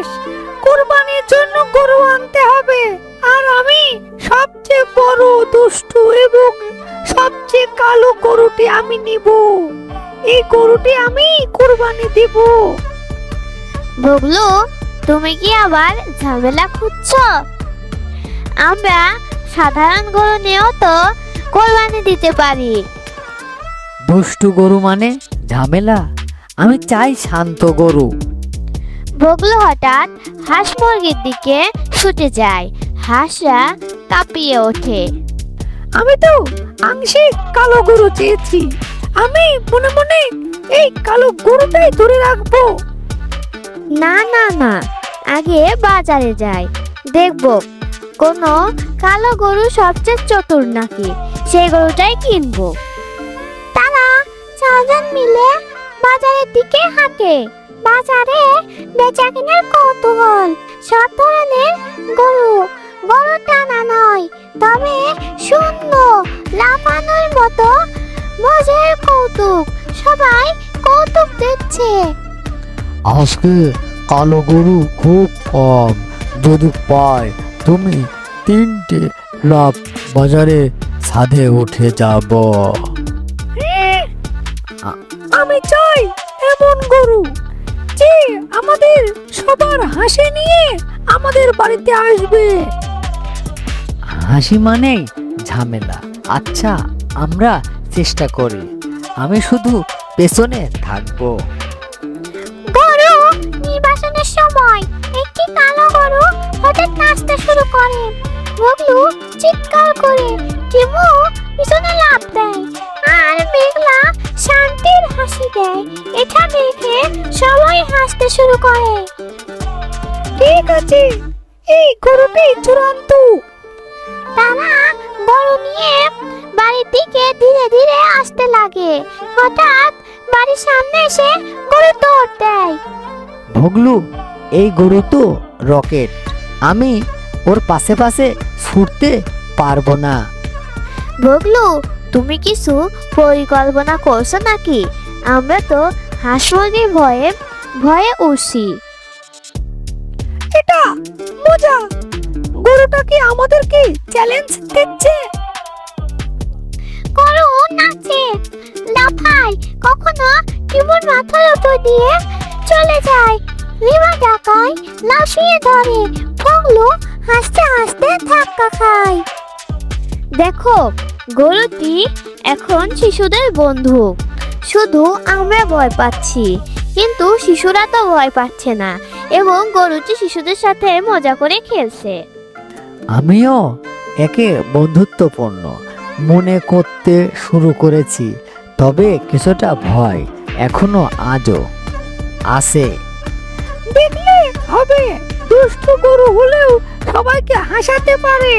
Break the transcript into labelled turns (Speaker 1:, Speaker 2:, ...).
Speaker 1: বেশ, কুরবানির জন্য গরু আনতে হবে। আর আমি সবচেয়ে বড়, দুষ্টু এবং সবচেয়ে কালো গরুটি আমি নিব। এই গরুটি আমি কুরবানি দিব।
Speaker 2: বগলু, তুমি কি আবার ঝামেলা খুঁজছো? আমরা সাধারণ গরু নিয়েও তো কোরবানি দিতে পারি।
Speaker 3: দুষ্টু গরু মানে ঝামেলা? আমি চাই শান্ত গরু।
Speaker 2: বগলু হঠাৎ হাঁস মুরগির দিকে ছুটে যায়। হাঁসরা কাঁপিয়ে ওঠে।
Speaker 1: আমি তো আংশিক কালো গরু চেয়েছি। আমি মনে মনে এই কালো গরুটাই ধরে রাখবো।
Speaker 2: না না না, আগে বাজারে যাই, দেখবো কোনো কালো গরু সবচেয়ে চতুর নাকি, সেই গরুটাই কিনবো। তারা চারজন মিলে বাজারের দিকে হাঁটে। বাজারে বেচা কেনার কৌতূহল। সব ধরনের গরু, গরু টানা নয়, তবে সুন্দর লাফানোর মতো মজার কৌতুক। সবাই কৌতুক দেখছে।
Speaker 3: আজকে কালো গরু খুব কম, যদি পাই তুমি 3টে লাভ বাজারে ছাদে উঠে যাব।
Speaker 1: আমি চাই এমন গরু যে আমাদের সবার হাসি নিয়ে আমাদের বাড়িতে আসবে।
Speaker 3: হাসি মানেই ঝামেলা। আচ্ছা, আমরা চেষ্টা করি। আমি শুধু পেছনে থাকবো।
Speaker 2: গরু নির্বাচনের সময় একটি কালো গরু হঠাৎ নাচতে শুরু করে। বগলু চিৎকার করে টিমু পিছনে লাফ দেয় আর মেঘলা শান্তির হাসি দেয়। এটা দেখে সবাই হাসতে শুরু করে।
Speaker 1: ঠিক আছে, এই গরুটি চূড়ান্ত।
Speaker 2: তারা গরু নিয়ে বাড়ির দিকে ধীরে ধীরে আসতে লাগে। হঠাৎ বাড়ির সামনে এসে গরু দৌড় দেয়।
Speaker 3: ভগলু, এই গরু তো রকেট। আমি ওর পাশে পাশে ছুটতে পারবো না।
Speaker 2: বগলু, তুমি কিছু পরিকল্পনা করছো নাকি? আমরা তো হাঁস মুরগির ভয়ে ভয়ে উঠছি।
Speaker 1: এটা মজা। গরুটা কি আমাদেরকে চ্যালেঞ্জ দিচ্ছে?
Speaker 2: গরু নাচে, লাফায়, কখনো টিমুর মাথার উপর দিয়ে চলে যায়। রিমা ডাকায় লাফিয়ে ধরে। বগলু হাসতে হাসতে ধাক্কা খায়। দেখো, গরুটি এখন শিশুদের বন্ধু। শুধু আমরা ভয় পাচ্ছি, কিন্তু শিশুরা তো ভয় পাচ্ছে না এবং গরুটি শিশুদের সাথে মজা করে খেলছে।
Speaker 3: আমিও একে বন্ধুত্বপূর্ণ মনে করতে শুরু করেছি, তবে কিছুটা ভয় এখনো আজও আছে।
Speaker 1: দেখলে হবে, দুষ্টু গরু হলেও সবাইকে হাসাতে পারে।